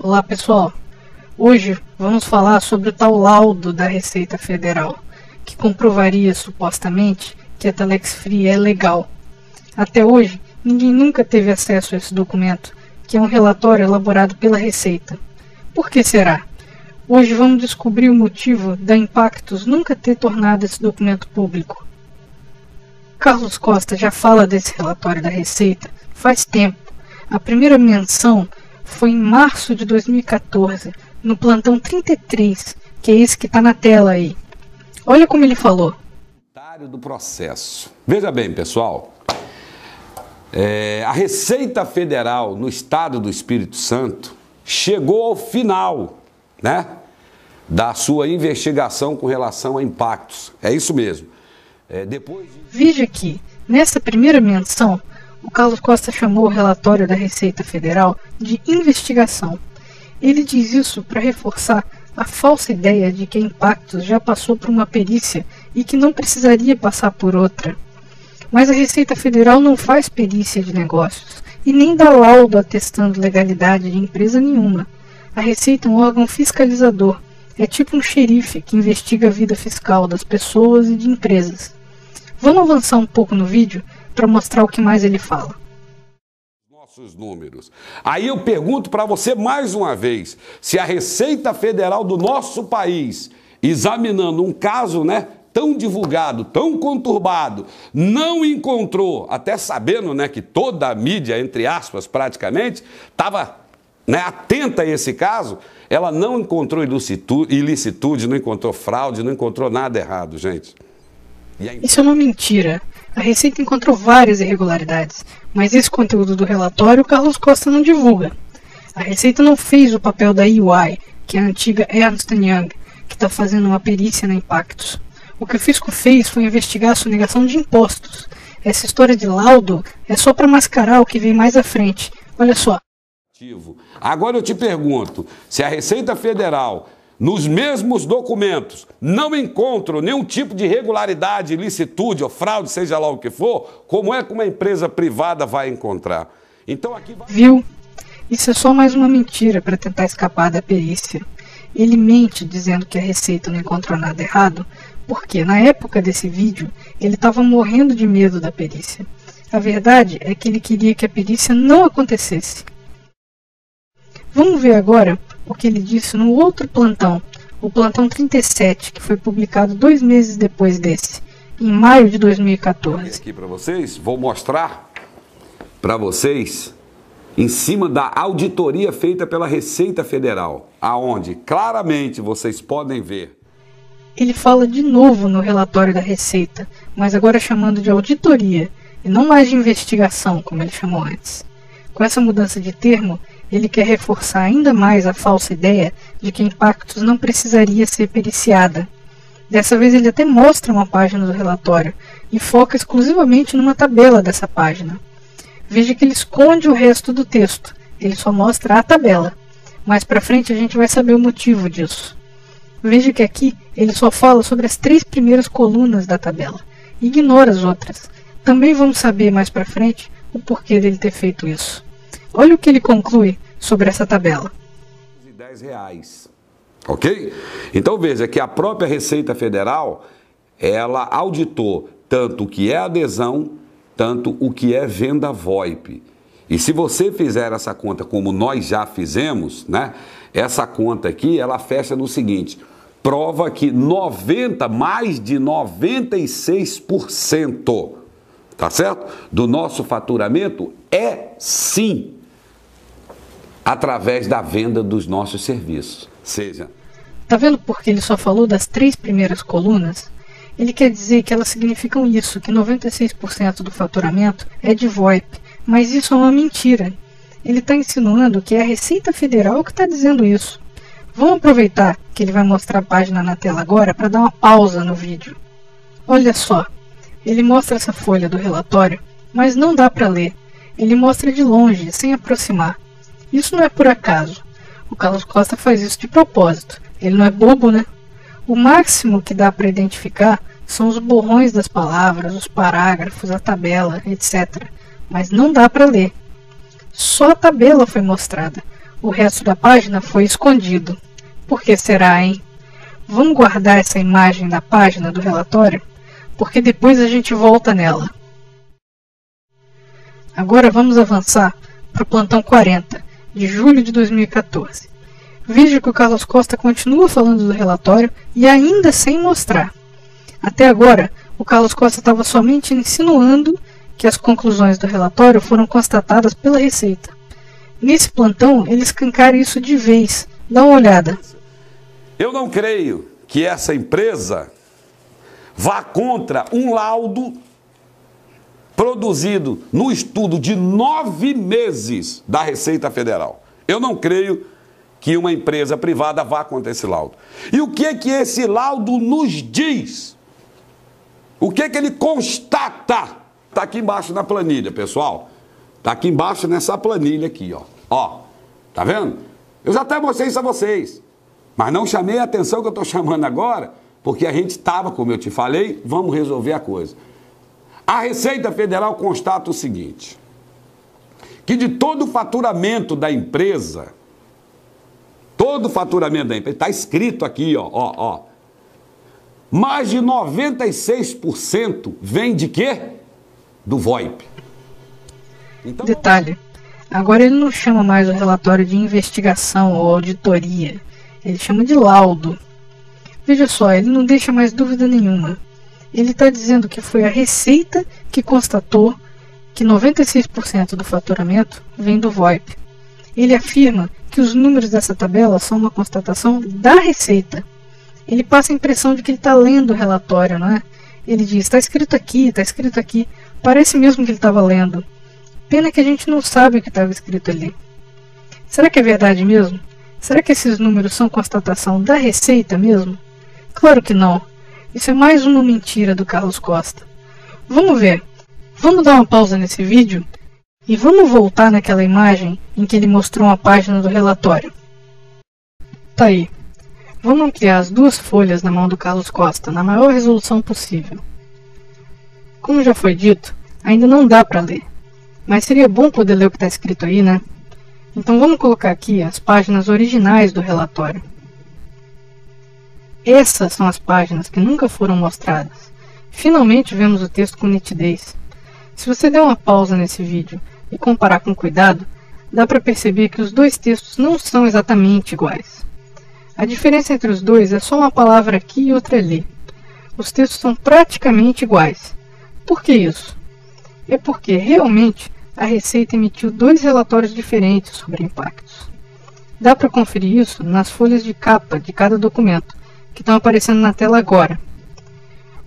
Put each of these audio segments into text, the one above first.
Olá pessoal, hoje vamos falar sobre o tal laudo da Receita Federal, que comprovaria supostamente que a Telex Free é legal. Até hoje, ninguém nunca teve acesso a esse documento, que é um relatório elaborado pela Receita. Por que será? Hoje vamos descobrir o motivo da Impactus nunca ter tornado esse documento público. Carlos Costa já fala desse relatório da Receita faz tempo. A primeira menção foi em março de 2014, no plantão 33, que é esse que está na tela aí. Olha como ele falou. Do processo. Veja bem, pessoal, a Receita Federal no estado do Espírito Santo chegou ao final, né, da sua investigação com relação a Impactus. É isso mesmo. Veja que, nessa primeira menção, o Carlos Costa chamou o relatório da Receita Federal de investigação. Ele diz isso para reforçar a falsa ideia de que a Impactus já passou por uma perícia e que não precisaria passar por outra. Mas a Receita Federal não faz perícia de negócios e nem dá laudo atestando legalidade de empresa nenhuma. A Receita é um órgão fiscalizador, é tipo um xerife que investiga a vida fiscal das pessoas e de empresas. Vamos avançar um pouco no vídeo para mostrar o que mais ele fala. Nossos números. Aí eu pergunto para você mais uma vez, se a Receita Federal do nosso país, examinando um caso, né, tão divulgado, tão conturbado, não encontrou, até sabendo, né, que toda a mídia, entre aspas, praticamente, estava, né, atenta a esse caso, ela não encontrou ilicitude, não encontrou fraude, não encontrou nada errado, gente. Isso é uma mentira. A Receita encontrou várias irregularidades, mas esse conteúdo do relatório o Carlos Costa não divulga. A Receita não fez o papel da EY, que é a antiga Ernst & Young, que está fazendo uma perícia na Impactus. O que o fisco fez foi investigar a sonegação de impostos. Essa história de laudo é só para mascarar o que vem mais à frente. Olha só. Agora eu te pergunto, se a Receita Federal, nos mesmos documentos, não encontram nenhum tipo de irregularidade, ilicitude ou fraude, seja lá o que for, como é que uma empresa privada vai encontrar? Então aqui vai... Viu? Isso é só mais uma mentira para tentar escapar da perícia. Ele mente dizendo que a Receita não encontrou nada errado, porque na época desse vídeo ele estava morrendo de medo da perícia. A verdade é que ele queria que a perícia não acontecesse. Vamos ver agora o que ele disse no outro plantão, o plantão 37, que foi publicado 2 meses depois desse, em maio de 2014. Aqui para vocês, vou mostrar para vocês em cima da auditoria feita pela Receita Federal, aonde claramente vocês podem ver. Ele fala de novo no relatório da Receita, mas agora chamando de auditoria, e não mais de investigação, como ele chamou antes. Com essa mudança de termo, ele quer reforçar ainda mais a falsa ideia de que a Impactus não precisaria ser periciada. Dessa vez ele até mostra uma página do relatório e foca exclusivamente numa tabela dessa página. Veja que ele esconde o resto do texto, ele só mostra a tabela. Mais pra frente a gente vai saber o motivo disso. Veja que aqui ele só fala sobre as 3 primeiras colunas da tabela, e ignora as outras. Também vamos saber mais pra frente o porquê dele ter feito isso. Olha o que ele conclui sobre essa tabela. R$10, ok? Então veja que a própria Receita Federal, ela auditou tanto o que é adesão, tanto o que é venda VoIP. E se você fizer essa conta como nós já fizemos, né? Essa conta aqui, ela fecha no seguinte, prova que mais de 96%, tá certo? Do nosso faturamento é sim através da venda dos nossos serviços. Seja... Tá vendo porque ele só falou das 3 primeiras colunas? Ele quer dizer que elas significam isso, que 96% do faturamento é de VoIP, mas isso é uma mentira. Ele está insinuando que é a Receita Federal que está dizendo isso. Vamos aproveitar que ele vai mostrar a página na tela agora para dar uma pausa no vídeo. Olha só, ele mostra essa folha do relatório, mas não dá para ler. Ele mostra de longe, sem aproximar. Isso não é por acaso. O Carlos Costa faz isso de propósito. Ele não é bobo, né? O máximo que dá para identificar são os borrões das palavras, os parágrafos, a tabela, etc. Mas não dá para ler. Só a tabela foi mostrada. O resto da página foi escondido. Por que será, hein? Vamos guardar essa imagem da página do relatório, porque depois a gente volta nela. Agora vamos avançar para o plantão 40, de julho de 2014. Veja que o Carlos Costa continua falando do relatório e ainda sem mostrar. Até agora, o Carlos Costa estava somente insinuando que as conclusões do relatório foram constatadas pela Receita. Nesse plantão, ele escancara isso de vez. Dá uma olhada. Eu não creio que essa empresa vá contra um laudo produzido no estudo de 9 meses da Receita Federal. Eu não creio que uma empresa privada vá contra esse laudo. E o que esse laudo nos diz? O que ele constata? Está aqui embaixo na planilha, pessoal. Está aqui embaixo nessa planilha aqui, ó. Ó, tá vendo? Eu já até mostrei isso a vocês. Mas não chamei a atenção que eu estou chamando agora, porque a gente estava, como eu te falei, vamos resolver a coisa. A Receita Federal constata o seguinte, que de todo o faturamento da empresa, está escrito aqui, ó, mais de 96% vem de quê? Do VoIP. Então, detalhe, agora ele não chama mais o relatório de investigação ou auditoria, ele chama de laudo. Veja só, ele não deixa mais dúvida nenhuma. Ele está dizendo que foi a Receita que constatou que 96% do faturamento vem do VoIP. Ele afirma que os números dessa tabela são uma constatação da Receita. Ele passa a impressão de que ele está lendo o relatório, não é? Ele diz, está escrito aqui, está escrito aqui. Parece mesmo que ele estava lendo. Pena que a gente não sabe o que estava escrito ali. Será que é verdade mesmo? Será que esses números são constatação da Receita mesmo? Claro que não. Isso é mais uma mentira do Carlos Costa. Vamos ver. Vamos dar uma pausa nesse vídeo e vamos voltar naquela imagem em que ele mostrou uma página do relatório. Tá aí. Vamos ampliar as 2 folhas na mão do Carlos Costa na maior resolução possível. Como já foi dito, ainda não dá para ler. Mas seria bom poder ler o que está escrito aí, né? Então vamos colocar aqui as páginas originais do relatório. Essas são as páginas que nunca foram mostradas. Finalmente vemos o texto com nitidez. Se você der uma pausa nesse vídeo e comparar com cuidado, dá para perceber que os 2 textos não são exatamente iguais. A diferença entre os 2 é só uma palavra aqui e outra ali. Os textos são praticamente iguais. Por que isso? É porque realmente a Receita emitiu 2 relatórios diferentes sobre impactos. Dá para conferir isso nas folhas de capa de cada documento, que estão aparecendo na tela agora.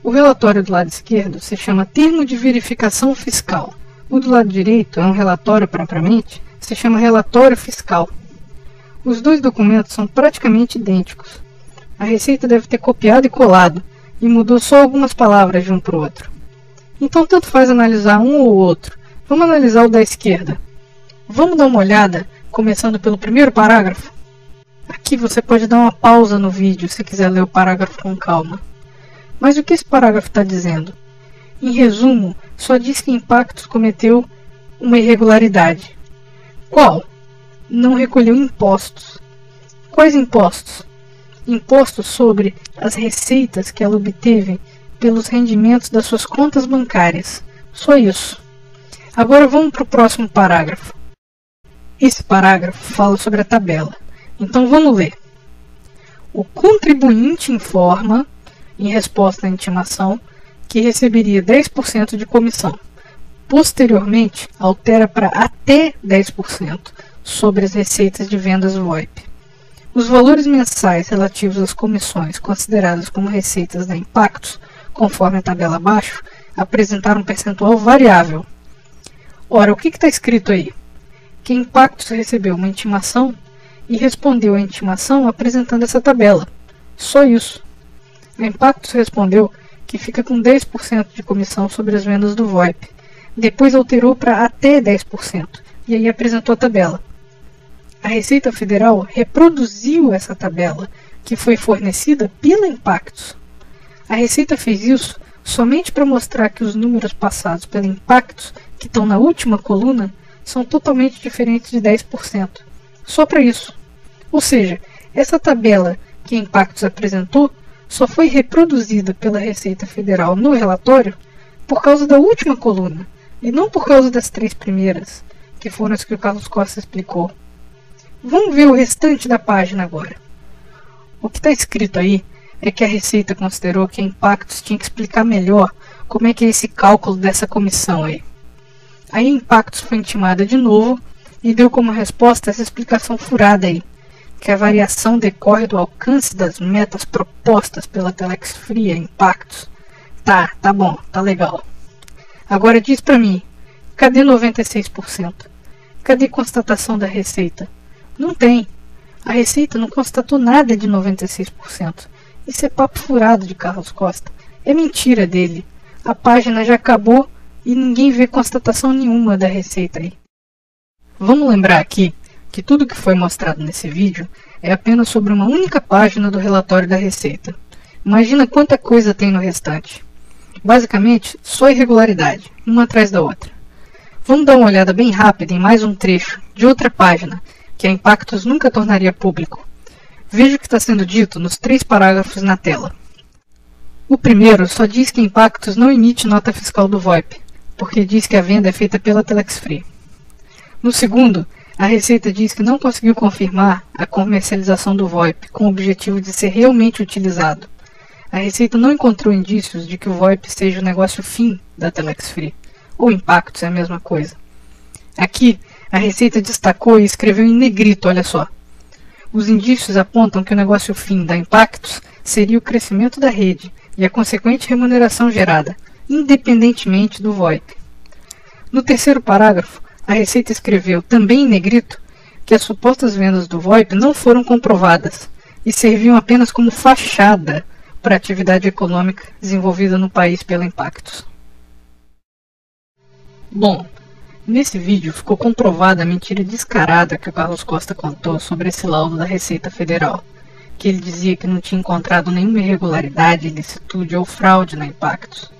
O relatório do lado esquerdo se chama Termo de Verificação Fiscal. O do lado direito é um relatório propriamente, se chama Relatório Fiscal. Os 2 documentos são praticamente idênticos. A Receita deve ter copiado e colado, e mudou só algumas palavras de um para o outro. Então tanto faz analisar um ou outro. Vamos analisar o da esquerda. Vamos dar uma olhada, começando pelo primeiro parágrafo. Aqui você pode dar uma pausa no vídeo se quiser ler o parágrafo com calma. Mas o que esse parágrafo está dizendo? Em resumo, só diz que Impactos cometeu uma irregularidade. Qual? Não recolheu impostos. Quais impostos? Impostos sobre as receitas que ela obteve pelos rendimentos das suas contas bancárias. Só isso. Agora vamos para o próximo parágrafo. Esse parágrafo fala sobre a tabela. Então vamos ler. O contribuinte informa, em resposta à intimação, que receberia 10% de comissão. Posteriormente, altera para até 10% sobre as receitas de vendas VoIP. Os valores mensais relativos às comissões consideradas como receitas da Impactos, conforme a tabela abaixo, apresentaram um percentual variável. Ora, o que está escrito aí? Que Impactos recebeu uma intimação e respondeu à intimação apresentando essa tabela. Só isso. A Impactos respondeu que fica com 10% de comissão sobre as vendas do VoIP. Depois alterou para até 10%, e aí apresentou a tabela. A Receita Federal reproduziu essa tabela, que foi fornecida pela Impactos. A Receita fez isso somente para mostrar que os números passados pela Impactos, que estão na última coluna, são totalmente diferentes de 10%. só para isso. Ou seja, essa tabela que a Impactos apresentou só foi reproduzida pela Receita Federal no relatório por causa da última coluna, e não por causa das 3 primeiras, que foram as que o Carlos Costa explicou. Vamos ver o restante da página agora. O que está escrito aí é que a Receita considerou que a Impactos tinha que explicar melhor como é que é esse cálculo dessa comissão aí. Aí a Impactos foi intimada de novo e deu como resposta essa explicação furada aí, que a variação decorre do alcance das metas propostas pela Telex Free a Impactos. Tá bom, tá legal. Agora diz pra mim, cadê 96%? Cadê constatação da Receita? Não tem. A Receita não constatou nada de 96%. Isso é papo furado de Carlos Costa. É mentira dele. A página já acabou e ninguém vê constatação nenhuma da Receita aí. Vamos lembrar aqui que tudo que foi mostrado nesse vídeo é apenas sobre uma única página do relatório da Receita. Imagina quanta coisa tem no restante. Basicamente, só irregularidade, uma atrás da outra. Vamos dar uma olhada bem rápida em mais um trecho de outra página que a Impactos nunca tornaria público. Veja o que está sendo dito nos 3 parágrafos na tela. O primeiro só diz que a Impactos não emite nota fiscal do VoIP, porque diz que a venda é feita pela Telex Free. No segundo, a Receita diz que não conseguiu confirmar a comercialização do VoIP com o objetivo de ser realmente utilizado. A Receita não encontrou indícios de que o VoIP seja o negócio fim da Telex Free, ou Impactos é a mesma coisa. Aqui, a Receita destacou e escreveu em negrito, olha só. Os indícios apontam que o negócio fim da Impactos seria o crescimento da rede e a consequente remuneração gerada, independentemente do VoIP. No terceiro parágrafo, a Receita escreveu, também em negrito, que as supostas vendas do VoIP não foram comprovadas e serviam apenas como fachada para a atividade econômica desenvolvida no país pela Impactos. Bom, nesse vídeo ficou comprovada a mentira descarada que o Carlos Costa contou sobre esse laudo da Receita Federal, que ele dizia que não tinha encontrado nenhuma irregularidade, ilicitude ou fraude na Impactos.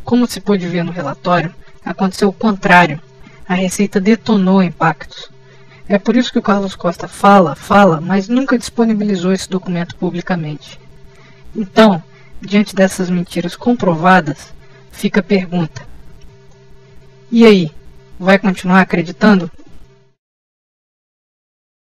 Como se pôde ver no relatório, aconteceu o contrário. A Receita detonou Impactos. É por isso que o Carlos Costa fala, mas nunca disponibilizou esse documento publicamente. Então, diante dessas mentiras comprovadas, fica a pergunta. E aí, vai continuar acreditando?